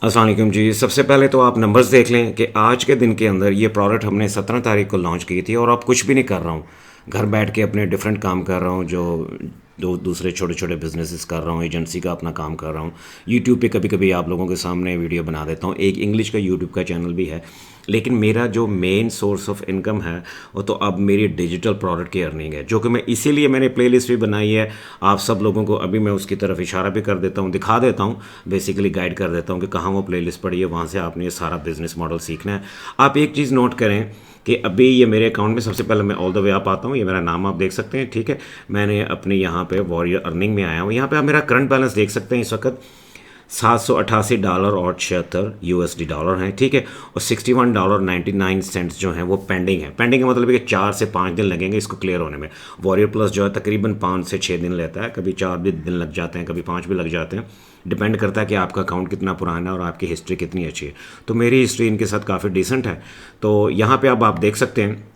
अस्सलाम वालेकुम जी। सबसे पहले तो आप नंबर्स देख लें कि आज के दिन के अंदर ये प्रोडक्ट हमने 17 तारीख को लॉन्च की थी और अब कुछ भी नहीं कर रहा हूँ। घर बैठ के अपने डिफरेंट काम कर रहा हूँ, जो दूसरे छोटे छोटे बिजनेसेस कर रहा हूँ, एजेंसी का अपना काम कर रहा हूँ। यूट्यूब पे कभी कभी आप लोगों के सामने वीडियो बना देता हूँ। एक इंग्लिश का यूट्यूब का चैनल भी है, लेकिन मेरा जो मेन सोर्स ऑफ इनकम है वो तो अब मेरी डिजिटल प्रोडक्ट की अर्निंग है, जो कि मैं इसीलिए मैंने प्लेलिस्ट भी बनाई है। आप सब लोगों को अभी मैं उसकी तरफ इशारा भी कर देता हूँ, दिखा देता हूँ, बेसिकली गाइड कर देता हूँ कि कहाँ वो प्लेलिस्ट पड़ी है, वहाँ से आपने ये सारा बिजनेस मॉडल सीखना है। आप एक चीज़ नोट करें कि अभी ये मेरे अकाउंट में सबसे पहले मैं ऑल द वे आप आता हूँ, ये मेरा नाम आप देख सकते हैं, ठीक है। मैंने अपने यहाँ पे वॉरियर अर्निंग में आया हूँ। यहाँ पे आप मेरा करंट बैलेंस देख सकते हैं, इस वक्त $788 और 76 USD डॉलर हैं, ठीक है। और $61.99 जो हैं वो पेंडिंग है। पेंडिंग का मतलब है कि 4 से 5 दिन लगेंगे इसको क्लियर होने में। वॉरियर प्लस जो है तकरीबन 5 से 6 दिन लेता है, कभी 4 भी दिन लग जाते हैं, कभी 5 भी लग जाते हैं। डिपेंड करता है कि आपका अकाउंट कितना पुराना है और आपकी हिस्ट्री कितनी अच्छी है। तो मेरी हिस्ट्री इनके साथ काफ़ी डिसेंट है। तो यहाँ पे अब आप देख सकते हैं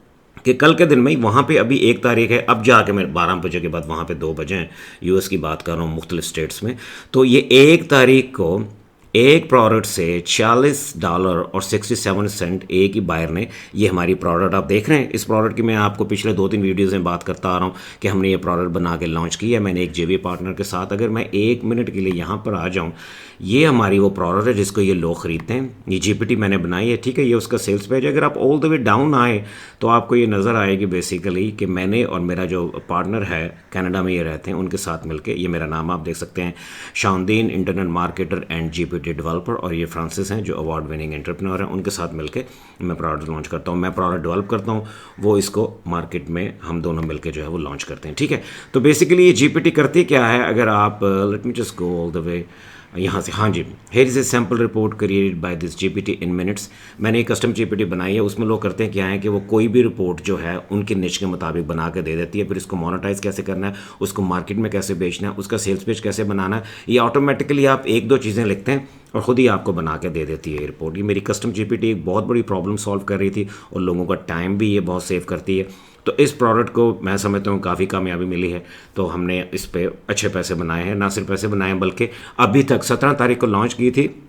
कि कल के दिन में ही वहाँ पे अभी 1 तारीख है, अब जाके मैं 12 बजे के बाद, वहाँ पे 2 बजे हैं, यूएस की बात कर रहा हूँ, मुख्तलिफ स्टेट्स में। तो ये 1 तारीख को एक प्रोडक्ट से $40 और 67 एक ही बायर ने ये हमारी प्रोडक्ट आप देख रहे हैं। इस प्रोडक्ट की मैं आपको पिछले 2-3 वीडियोज़ में बात करता आ रहा हूँ कि हमने ये प्रोडक्ट बना के लॉन्च की है, मैंने एक जेवी पार्टनर के साथ। अगर मैं 1 मिनट के लिए यहाँ पर आ जाऊँ, ये हमारी वो प्रोडक्ट है जिसको ये लोग ख़रीदते हैं। ये जीपीटी मैंने बनाई है, ठीक है। ये उसका सेल्स पेज है। अगर आप ऑल द वे डाउन आए तो आपको ये नज़र आएगी बेसिकली कि मैंने और मेरा जो पार्टनर है, कनाडा में ये रहते हैं, उनके साथ मिलके, ये मेरा नाम आप देख सकते हैं, Shauddin internet marketer and GPT developer, और ये फ्रांसिस हैं जो अवार्ड विनिंग एंटरप्रेन्योर हैं। उनके साथ मिलके मैं प्रोडक्ट लॉन्च करता हूँ। मैं प्रोडक्ट डेवलप करता हूँ, वो इसको मार्केट में हम दोनों मिलके जो है वो लॉन्च करते हैं, ठीक है। तो बेसिकली ये जीपीटी करती क्या है, अगर आप let me just go all the way यहाँ से, हाँ जी, here is a sample report created by this GPT in minutes. मैंने एक कस्टम जीपीटी बनाई है। उसमें लोग करते हैं क्या है कि वो कोई भी रिपोर्ट जो है उनके निच के मुताबिक बना के दे देती है। फिर इसको मोनेटाइज कैसे करना है, उसको मार्केट में कैसे बेचना है, उसका सेल्स पेज कैसे बनाना है, ये ऑटोमेटिकली आप 1-2 चीज़ें लिखते हैं और ख़ुद ही आपको बना के दे देती है ये रिपोर्ट। ये मेरी कस्टम जीपीटी एक बहुत बड़ी प्रॉब्लम सॉल्व कर रही थी और लोगों का टाइम भी ये बहुत सेव करती है। तो इस प्रोडक्ट को मैं समझता हूँ काफ़ी कामयाबी मिली है। तो हमने इस पे अच्छे पैसे बनाए हैं, ना सिर्फ पैसे बनाए हैं बल्कि अभी तक 17 तारीख को लॉन्च की थी,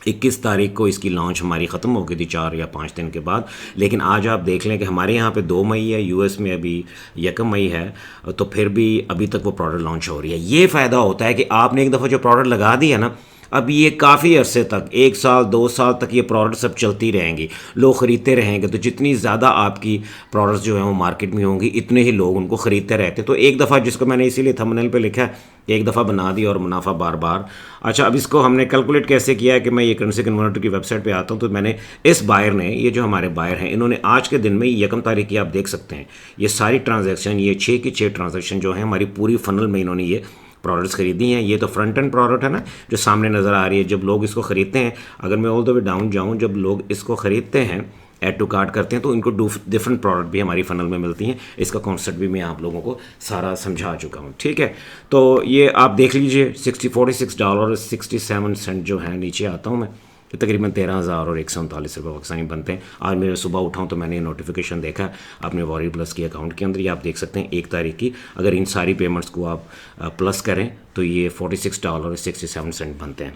21 तारीख को इसकी लॉन्च हमारी ख़त्म हो गई थी 4 या 5 दिन के बाद। लेकिन आज आप देख लें कि हमारे यहाँ पे 2 मई है, यूएस में अभी 1 मई है, तो फिर भी अभी तक वो प्रोडक्ट लॉन्च हो रही है। ये फ़ायदा होता है कि आपने एक दफ़ा जो प्रोडक्ट लगा दी है ना, अब ये काफ़ी अरसे तक, 1 साल 2 साल तक ये प्रोडक्ट सब चलती रहेंगी, लोग ख़रीदते रहेंगे। तो जितनी ज़्यादा आपकी प्रोडक्ट्स जो हैं वो मार्केट में होंगी, इतने ही लोग उनको ख़रीदते रहते। तो एक दफ़ा, जिसको मैंने इसीलिए थंबनेल पे लिखा है, एक दफ़ा बना दी और मुनाफा बार बार। अच्छा, अब इसको हमने कैलकुलेट कैसे किया है कि मैं ये करेंसी कन्वर्टर की वेबसाइट पे आता हूँ। तो मैंने इस बायर ने, ये जो हमारे बायर हैं, इन्होंने आज के दिन में 1 तारीख की आप देख सकते हैं, ये सारी ट्रांजैक्शन, ये 6 की 6 ट्रांजैक्शन जो है हमारी पूरी फनल में इन्होंने ये प्रोडक्ट्स खरीदी हैं। ये तो फ्रंट एंड प्रोडक्ट है ना, जो सामने नज़र आ रही है। जब लोग इसको ख़रीदते हैं, अगर मैं ऑल द वे डाउन जाऊँ, जब लोग इसको ख़रीदते हैं, ऐड टू कार्ट करते हैं, तो इनको डिफरेंट प्रोडक्ट भी हमारी फनल में मिलती हैं। इसका कॉन्सेप्ट भी मैं आप लोगों को सारा समझा चुका हूँ, ठीक है। तो ये आप देख लीजिए, $46.67 जो है, नीचे आता हूँ मैं, तो तकरीबन 13,139 रुपये पाकिस्तानी बनते हैं। आज मेरे सुबह उठाऊँ तो मैंने ये नोटिफिकेशन देखा अपने वॉरियर प्लस के अकाउंट के अंदर। ये आप देख सकते हैं 1 तारीख की, अगर इन सारी पेमेंट्स को आप प्लस करें तो ये $46.67 बनते हैं,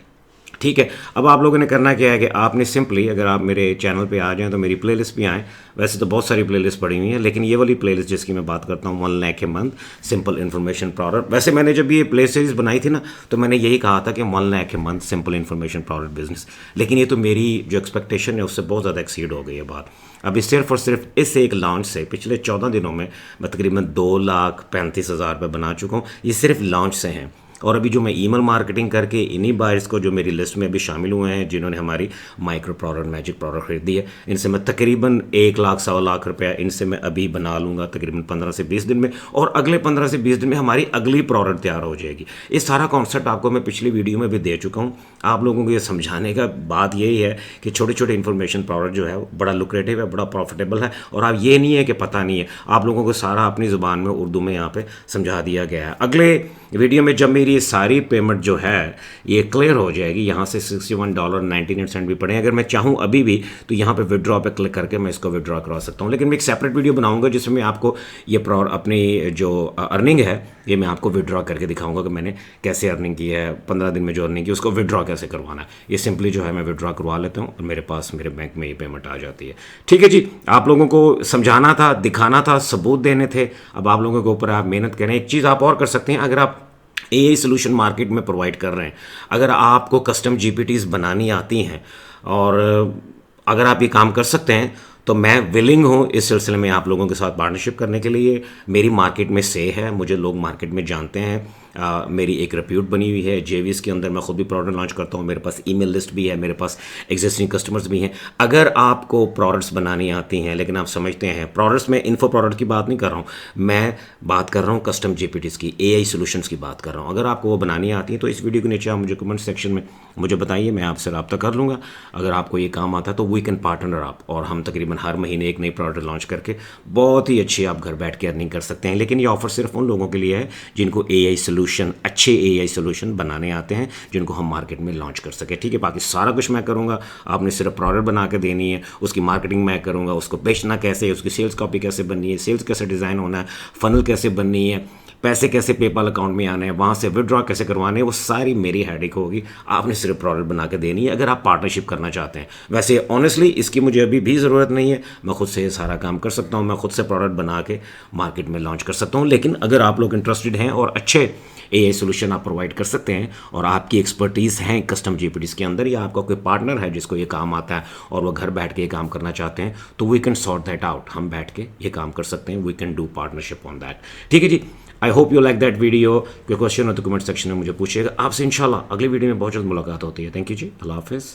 ठीक है। अब आप लोगों ने करना क्या है कि आपने सिंपली, अगर आप मेरे चैनल पे आ जाएं तो मेरी प्लेलिस्ट भी आएँ। वैसे तो बहुत सारी प्लेलिस्ट पड़ी हुई हैं, लेकिन ये वाली प्लेलिस्ट जिसकी मैं बात करता हूँ, 1 lakh a month simple information product. वैसे मैंने जब ये प्ले सीरीज़ बनाई थी ना, तो मैंने यही कहा था कि 1 lakh a month simple information product business. लेकिन ये तो मेरी जो एक्सपेक्टेशन है उससे बहुत ज़्यादा एक्सीड हो गई है बात। अभी सिर्फ और सिर्फ इस एक लॉन्च से पिछले 14 दिनों में मैं तकरीबन 2,35,000 रुपये बना चुका हूँ। ये सिर्फ लॉन्च से हैं। और अभी जो मैं ईमेल मार्केटिंग करके इन्हीं बायर्स को, जो मेरी लिस्ट में अभी शामिल हुए हैं, जिन्होंने हमारी माइक्रो प्रोडक्ट, मैजिक प्रोडक्ट खरीदी है, इनसे मैं तकरीबन 1 लाख 1.25 लाख रुपया इनसे मैं अभी बना लूँगा तकरीबन 15 से 20 दिन में। और अगले 15 से 20 दिन में हमारी अगली प्रोडक्ट तैयार हो जाएगी। इस सारा कॉन्सेप्ट आपको मैं पिछली वीडियो में भी दे चुका हूँ। आप लोगों को ये समझाने का बात यही है कि छोटे छोटे इन्फॉर्मेशन प्रोडक्ट जो है बड़ा लुक्रेटिव है, बड़ा प्रॉफिटेबल है। और आप ये नहीं है कि पता नहीं है, आप लोगों को सारा अपनी ज़ुबान में, उर्दू में यहाँ पर समझा दिया गया है। अगले वीडियो में जब मेरी ये सारी पेमेंट जो है ये क्लियर हो जाएगी। यहाँ से $61.98 भी पड़े। अगर मैं चाहूँ अभी भी तो यहाँ पे विड्रॉ पे क्लिक करके मैं इसको विड्रॉ करवा सकता हूँ। लेकिन मैं एक सेपरेट वीडियो बनाऊंगा जिसमें मैं आपको ये अपनी जो अर्निंग है ये मैं आपको विड्रॉ करके दिखाऊंगा कि मैंने कैसे अर्निंग की है, 15 दिन में जो अर्निंग की उसको विड्रॉ कैसे करवाना है। ये सिंपली जो है मैं विड्रॉ करवा लेता हूँ और मेरे पास मेरे बैंक में ये पेमेंट आ जाती है। ठीक है जी, आप लोगों को समझाना था, दिखाना था, सबूत देने थे। अब आप लोगों के ऊपर आप मेहनत करें। एक चीज़ आप और कर सकते हैं, अगर आप एआई सोल्यूशन मार्केट में प्रोवाइड कर रहे हैं, अगर आपको कस्टम जीपीटीज बनानी आती हैं और अगर आप ये काम कर सकते हैं तो मैं विलिंग हूँ इस सिलसिले में आप लोगों के साथ पार्टनरशिप करने के लिए। मेरी मार्केट में से है, मुझे लोग मार्केट में जानते हैं, मेरी एक रिप्यूट बनी हुई है। जेवीस के अंदर मैं खुद भी प्रोडक्ट लॉन्च करता हूँ, मेरे पास ईमेल लिस्ट भी है, मेरे पास एग्जिस्टिंग कस्टमर्स भी हैं। अगर आपको प्रोडक्ट्स बनानी आती हैं लेकिन आप समझते हैं, प्रोडक्ट्स में इन्फो प्रोडक्ट की बात नहीं कर रहा हूँ, मैं बात कर रहा हूँ कस्टम जीपीटीज की, एआई सोल्यूशंस की बात कर रहा हूँ। अगर आपको वो बनानी आती है तो इस वीडियो के नीचे आप मुझे कमेंट सेक्शन में मुझे बताइए, मैं आपसे रब्ता कर लूँगा। अगर आपको ये काम आता है तो वी कैन पार्टनर आप, और हम तकरीबन हर महीने एक नई प्रोडक्ट लॉन्च करके बहुत ही अच्छी आप घर बैठ के अर्निंग कर सकते हैं। लेकिन ये ऑफर सिर्फ उन लोगों के लिए है जिनको एआई सोल्यूशन, अच्छे एआई सोल्यूशन बनाने आते हैं, जिनको हम मार्केट में लॉन्च कर सके। ठीक है, बाकी सारा कुछ मैं करूँगा, आपने सिर्फ प्रोडक्ट बना के देनी है, उसकी मार्केटिंग मैं करूँगा, उसको बेचना कैसे है, उसकी सेल्स कॉपी कैसे बननी है, सेल्स कैसे डिज़ाइन होना है, फनल कैसे बननी है, पैसे कैसे पेपाल अकाउंट में आने हैं, वहाँ से विड्रॉ कैसे करवाने हैं, वो सारी मेरी हेडेक होगी। आपने सिर्फ प्रोडक्ट बना के देनी है अगर आप पार्टनरशिप करना चाहते हैं। वैसे ऑनेस्टली इसकी मुझे अभी भी ज़रूरत नहीं है, मैं खुद से ये सारा काम कर सकता हूँ, मैं खुद से प्रोडक्ट बना के मार्केट में लॉन्च कर सकता हूँ। लेकिन अगर आप लोग इंटरेस्टेड हैं और अच्छे एआई सोल्यूशन आप प्रोवाइड कर सकते हैं और आपकी एक्सपर्टीज़ हैं कस्टम जीपीटीज के अंदर, या आपका कोई पार्टनर है जिसको ये काम आता है और वो घर बैठ के ये काम करना चाहते हैं, तो we can sort that out. हम बैठ के ये काम कर सकते हैं, we can do partnership on that. ठीक है जी, I hope you like that video. कोई क्वेश्चन हो तो कमेंट सेक्शन में मुझे पूछिएगा। आपसे इंशाल्लाह अगली वीडियो में बहुत जल्द मुलाकात होती है। थैंक यू जी, अल्लाह हाफिज़।